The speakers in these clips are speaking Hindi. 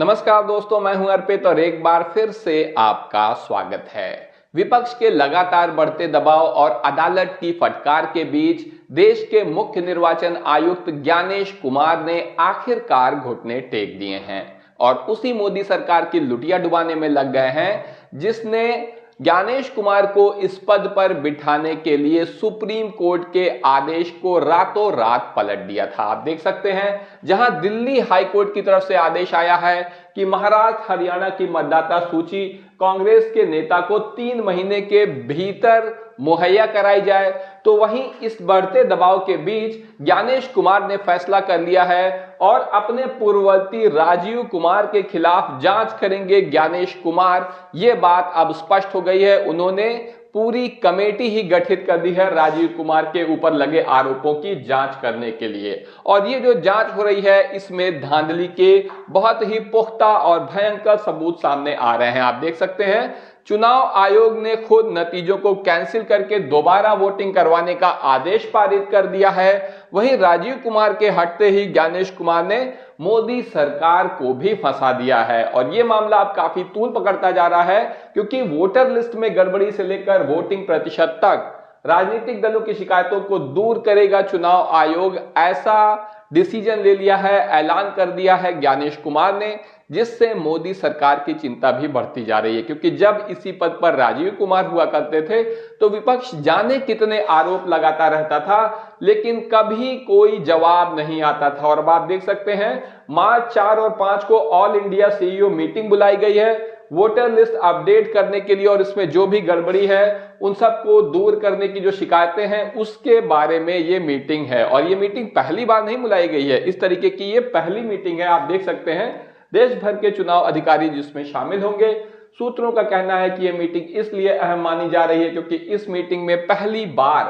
नमस्कार दोस्तों, मैं हूं अर्पित और एक बार फिर से आपका स्वागत है। विपक्ष के लगातार बढ़ते दबाव और अदालत की फटकार के बीच देश के मुख्य निर्वाचन आयुक्त ज्ञानेश कुमार ने आखिरकार घुटने टेक दिए हैं और उसी मोदी सरकार की लुटिया डुबाने में लग गए हैं जिसने ज्ञानेश कुमार को इस पद पर बिठाने के लिए सुप्रीम कोर्ट के आदेश को रातों रात पलट दिया था। आप देख सकते हैं, जहां दिल्ली हाई कोर्ट की तरफ से आदेश आया है कि महाराष्ट्र हरियाणा की मतदाता सूची कांग्रेस के नेता को 3 महीने के भीतर मुहैया कराई जाए, तो वहीं इस बढ़ते दबाव के बीच ज्ञानेश कुमार ने फैसला कर लिया है और अपने पूर्ववर्ती राजीव कुमार के खिलाफ जांच करेंगे ज्ञानेश कुमार। यह बात अब स्पष्ट हो गई है। उन्होंने पूरी कमेटी ही गठित कर दी है राजीव कुमार के ऊपर लगे आरोपों की जांच करने के लिए, और ये जो जांच हो रही है इसमें धांधली के बहुत ही पुख्ता और भयंकर सबूत सामने आ रहे हैं। आप देख सकते हैं, चुनाव आयोग ने खुद नतीजों को कैंसिल करके दोबारा वोटिंग करवाने का आदेश पारित कर दिया है। वहीं राजीव कुमार के हटते ही ज्ञानेश कुमार ने मोदी सरकार को भी फंसा दिया है और यह मामला अब काफी तूल पकड़ता जा रहा है, क्योंकि वोटर लिस्ट में गड़बड़ी से लेकर वोटिंग प्रतिशत तक राजनीतिक दलों की शिकायतों को दूर करेगा चुनाव आयोग, ऐसा डिसीजन ले लिया है, ऐलान कर दिया है ज्ञानेश कुमार ने, जिससे मोदी सरकार की चिंता भी बढ़ती जा रही है। क्योंकि जब इसी पद पर राजीव कुमार हुआ करते थे तो विपक्ष जाने कितने आरोप लगाता रहता था, लेकिन कभी कोई जवाब नहीं आता था। और अब आप देख सकते हैं, मार्च 4 और 5 को ऑल इंडिया सीईओ मीटिंग बुलाई गई है वोटर लिस्ट अपडेट करने के लिए, और इसमें जो भी गड़बड़ी है उन सबको दूर करने की जो शिकायतें हैं उसके बारे में ये मीटिंग है। और ये मीटिंग पहली बार नहीं बुलाई गई है, इस तरीके की ये पहली मीटिंग है। आप देख सकते हैं, देश भर के चुनाव अधिकारी जिसमें शामिल होंगे। सूत्रों का कहना है कि यह मीटिंग इसलिए अहम मानी जा रही है क्योंकि इस मीटिंग में पहली बार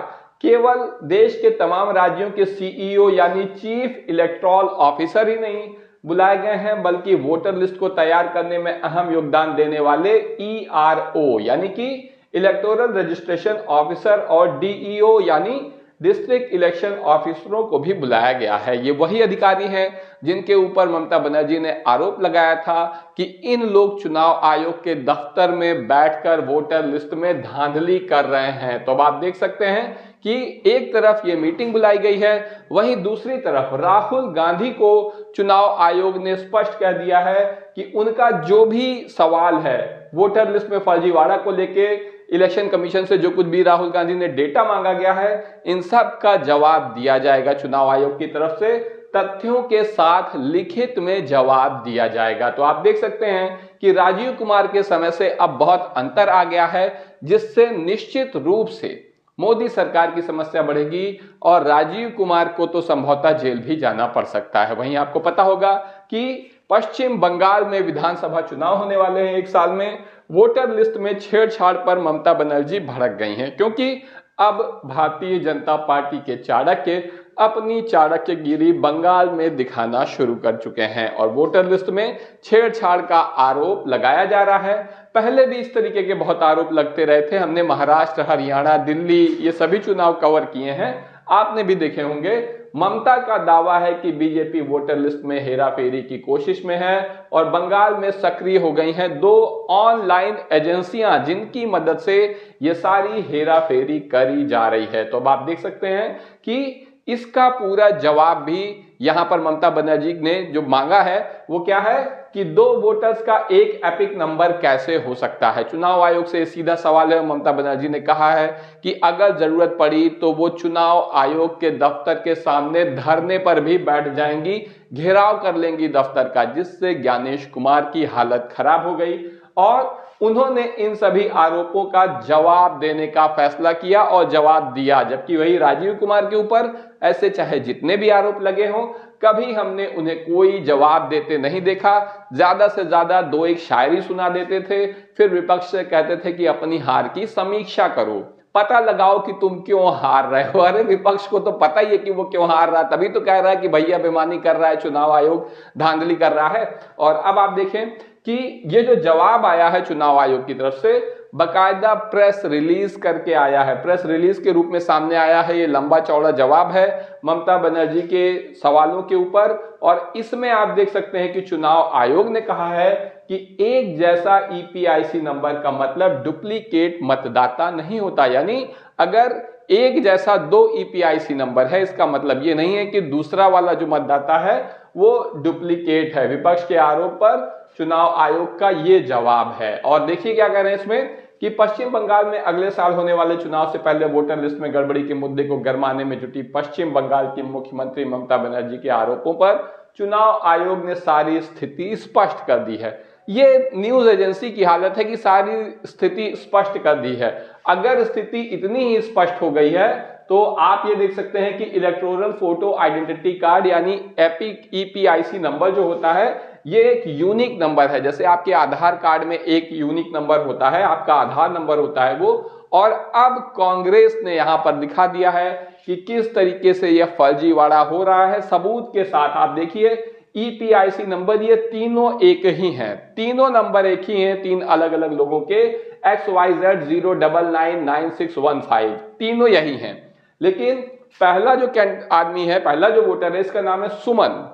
केवल देश के तमाम राज्यों के सीईओ यानी चीफ इलेक्टोरल ऑफिसर ही नहीं बुलाए गए हैं, बल्कि वोटर लिस्ट को तैयार करने में अहम योगदान देने वाले ईआरओ यानी कि इलेक्टोरल रजिस्ट्रेशन ऑफिसर और डीईओ यानी डिस्ट्रिक्ट इलेक्शन ऑफिसरों को भी बुलाया गया है। ये वही अधिकारी हैं जिनके ऊपर ममता बनर्जी ने आरोप लगाया था कि इन लोग चुनाव आयोग के दफ्तर में बैठकर वोटर लिस्ट में धांधली कर रहे हैं। तो अब आप देख सकते हैं कि एक तरफ ये मीटिंग बुलाई गई है, वहीं दूसरी तरफ राहुल गांधी को चुनाव आयोग ने स्पष्ट कह दिया है कि उनका जो भी सवाल है वोटर लिस्ट में फर्जीवाड़ा को लेके इलेक्शन कमीशन से जो कुछ भी राहुल गांधी ने डेटा मांगा गया है, इन सब का जवाब दिया जाएगा चुनाव आयोग की तरफ से, तथ्यों के साथ लिखित में जवाब दिया जाएगा। तो आप देख सकते हैं कि राजीव कुमार के समय से अब बहुत अंतर आ गया है, जिससे निश्चित रूप से मोदी सरकार की समस्या बढ़ेगी और राजीव कुमार को तो संभवतः जेल भी जाना पड़ सकता है। वहीं आपको पता होगा कि पश्चिम बंगाल में विधानसभा चुनाव होने वाले हैं 1 साल में। वोटर लिस्ट में छेड़छाड़ पर ममता बनर्जी भड़क गई हैं, क्योंकि अब भारतीय जनता पार्टी के चाणक्य अपनी चाणक्यगिरी बंगाल में दिखाना शुरू कर चुके हैं और वोटर लिस्ट में छेड़छाड़ का आरोप लगाया जा रहा है। पहले भी इस तरीके के बहुत आरोप लगते रहे थे, हमने महाराष्ट्र, हरियाणा, दिल्ली ये सभी चुनाव कवर किए हैं, आपने भी देखे होंगे। ममता का दावा है कि बीजेपी वोटर लिस्ट में हेराफेरी की कोशिश में है और बंगाल में सक्रिय हो गई हैं 2 ऑनलाइन एजेंसियां जिनकी मदद से ये सारी हेराफेरी करी जा रही है। तो अब आप देख सकते हैं कि इसका पूरा जवाब भी यहां पर ममता बनर्जी ने जो मांगा है वो क्या है कि 2 वोटर्स का एक एपिक नंबर कैसे हो सकता है। चुनाव आयोग से सीधा सवाल है। ममता बनर्जी ने कहा है कि अगर जरूरत पड़ी तो वो चुनाव आयोग के दफ्तर के सामने धरने पर भी बैठ जाएंगी, घेराव कर लेंगी दफ्तर का, जिससे ज्ञानेश कुमार की हालत खराब हो गई और उन्होंने इन सभी आरोपों का जवाब देने का फैसला किया और जवाब दिया। जबकि वही राजीव कुमार के ऊपर ऐसे चाहे जितने भी आरोप लगे हों, कभी हमने उन्हें कोई जवाब देते नहीं देखा। ज्यादा से ज्यादा 2-1 शायरी सुना देते थे, फिर विपक्ष से कहते थे कि अपनी हार की समीक्षा करो, पता लगाओ कि तुम क्यों हार रहे हो। अरे विपक्ष को तो पता ही है कि वो क्यों हार रहा है, तभी तो कह रहा है कि भैया बेईमानी कर रहा है, चुनाव आयोग धांधली कर रहा है। और अब आप देखें कि ये जो जवाब आया है चुनाव आयोग की तरफ से बकायदा प्रेस रिलीज करके आया है, प्रेस रिलीज के रूप में सामने आया है। ये लंबा चौड़ा जवाब है ममता बनर्जी के सवालों के ऊपर, और इसमें आप देख सकते हैं कि चुनाव आयोग ने कहा है कि एक जैसा ईपीआईसी नंबर का मतलब डुप्लीकेट मतदाता नहीं होता। यानी अगर एक जैसा दो ईपीआईसी नंबर है, इसका मतलब ये नहीं है कि दूसरा वाला जो मतदाता है वो डुप्लीकेट है। विपक्ष के आरोप पर चुनाव आयोग का ये जवाब है। और देखिए क्या कह रहे हैं इसमें कि पश्चिम बंगाल में अगले साल होने वाले चुनाव से पहले वोटर लिस्ट में गड़बड़ी के मुद्दे को गरमाने में जुटी पश्चिम बंगाल की मुख्यमंत्री ममता बनर्जी के आरोपों पर चुनाव आयोग ने सारी स्थिति स्पष्ट कर दी है। ये न्यूज एजेंसी की हालत है कि सारी स्थिति स्पष्ट कर दी है। अगर स्थिति इतनी ही स्पष्ट हो गई है तो आप ये देख सकते हैं कि इलेक्टोरल फोटो आइडेंटिटी कार्ड यानी एपिक ईपीआईसी नंबर जो होता है ये एक यूनिक नंबर है। जैसे आपके आधार कार्ड में एक यूनिक नंबर होता है, आपका आधार नंबर होता है वो, और अब कांग्रेस ने यहां पर दिखा दिया है कि किस तरीके से यह फर्जीवाड़ा हो रहा है सबूत के साथ। आप देखिए ईपीआईसी नंबर ये तीनों एक ही हैं, तीनों नंबर एक ही हैं, तीन अलग अलग लोगों के XYZ 0999615 तीनों यही हैं। लेकिन पहला जो आदमी है, पहला जो वोटर है, इसका नाम है सुमन।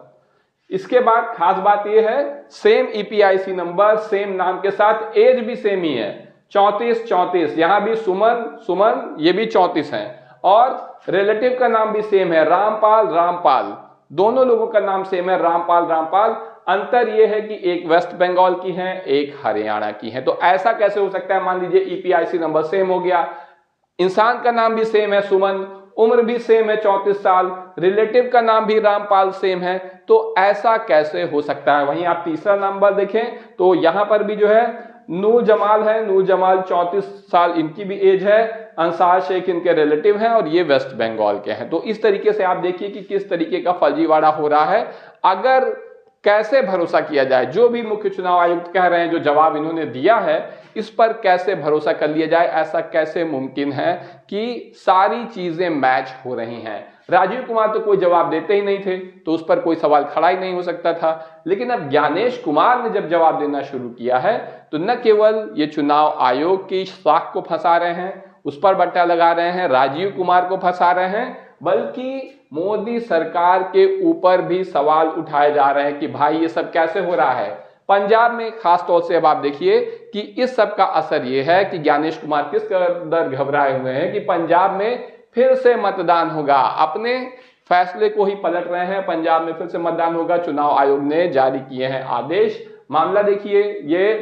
इसके बाद खास बात यह है सेम ईपीआईसी नंबर सेम नाम के साथ एज भी सेम ही है 34 यहां भी सुमन ये भी 34 हैं, और रिलेटिव का नाम भी सेम है रामपाल, दोनों लोगों का नाम सेम है रामपाल। अंतर यह है कि एक वेस्ट बंगाल की है, एक हरियाणा की है। तो ऐसा कैसे हो सकता है? मान लीजिए ईपीआईसी नंबर सेम हो गया, इंसान का नाम भी सेम है सुमन, उम्र भी सेम है 34 साल, रिलेटिव का नाम भी रामपाल सेम है, तो ऐसा कैसे हो सकता है? वहीं आप तीसरा नंबर देखें तो यहां पर भी जो है नूर जमाल है, नूर जमाल 34 साल इनकी भी एज है, अंसार शेख इनके रिलेटिव हैं और ये वेस्ट बंगाल के हैं। तो इस तरीके से आप देखिए कि किस तरीके का फर्जीवाड़ा हो रहा है। अगर कैसे भरोसा किया जाए, जो भी मुख्य चुनाव आयुक्त कह रहे हैं, जो जवाब इन्होंने दिया है, इस पर कैसे भरोसा कर लिया जाए? ऐसा कैसे मुमकिन है कि सारी चीजें मैच हो रही हैं? राजीव कुमार तो कोई जवाब देते ही नहीं थे, तो उस पर कोई सवाल खड़ा ही नहीं हो सकता था। लेकिन अब ज्ञानेश कुमार ने जब जवाब देना शुरू किया है तो न केवल ये चुनाव आयोग की साख को फंसा रहे हैं, उस पर बट्टा लगा रहे हैं, राजीव कुमार को फंसा रहे हैं, बल्कि मोदी सरकार के ऊपर भी सवाल उठाए जा रहे हैं कि भाई ये सब कैसे हो रहा है। पंजाब में खास तौर से अब आप देखिए कि इस सब का असर ये है कि ज्ञानेश कुमार किस कदर घबराए हुए हैं कि पंजाब में फिर से मतदान होगा। अपने फैसले को ही पलट रहे हैं, पंजाब में फिर से मतदान होगा। चुनाव आयोग ने जारी किए हैं आदेश। मामला देखिए, ये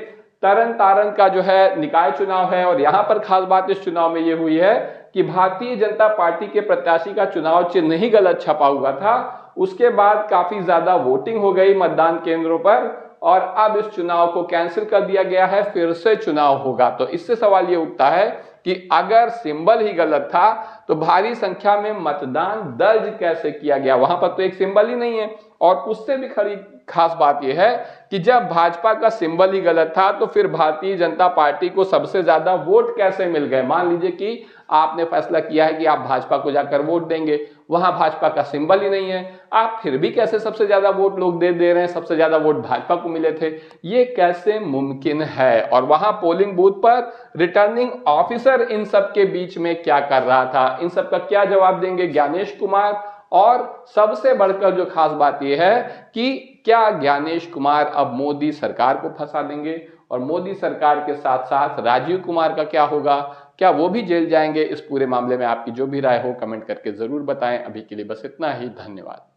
तरन तारण का जो है निकाय चुनाव है, और यहां पर खास बात इस चुनाव में ये हुई है कि भारतीय जनता पार्टी के प्रत्याशी का चुनाव चिन्ह ही गलत छपा हुआ था। उसके बाद काफी ज्यादा वोटिंग हो गई मतदान केंद्रों पर, और अब इस चुनाव को कैंसिल कर दिया गया है, फिर से चुनाव होगा। तो इससे सवाल ये उठता है कि अगर सिंबल ही गलत था तो भारी संख्या में मतदान दर्ज कैसे किया गया? वहां पर तो एक सिंबल ही नहीं है। और उससे भी खड़ी खास बात यह है कि जब भाजपा का सिंबल ही गलत था तो फिर भारतीय जनता पार्टी को सबसे ज्यादा वोट कैसे मिल गए? मान लीजिए कि आपने फैसला किया है कि आप भाजपा को जाकर वोट देंगे, वहां भाजपा का सिंबल ही नहीं है, आप फिर भी कैसे सबसे ज्यादा वोट लोग दे रहे हैं? सबसे ज्यादा वोट भाजपा को मिले थे, ये कैसे मुमकिन है? और वहां पोलिंग बूथ पर रिटर्निंग ऑफिसर इन सब के बीच में क्या कर रहा था? इन सब का क्या जवाब देंगे ज्ञानेश कुमार? और सबसे बढ़कर जो खास बात यह है कि क्या ज्ञानेश कुमार अब मोदी सरकार को फंसा देंगे? और मोदी सरकार के साथ साथ राजीव कुमार का क्या होगा? क्या वो भी जेल जाएंगे? इस पूरे मामले में आपकी जो भी राय हो कमेंट करके जरूर बताएं। अभी के लिए बस इतना ही, धन्यवाद।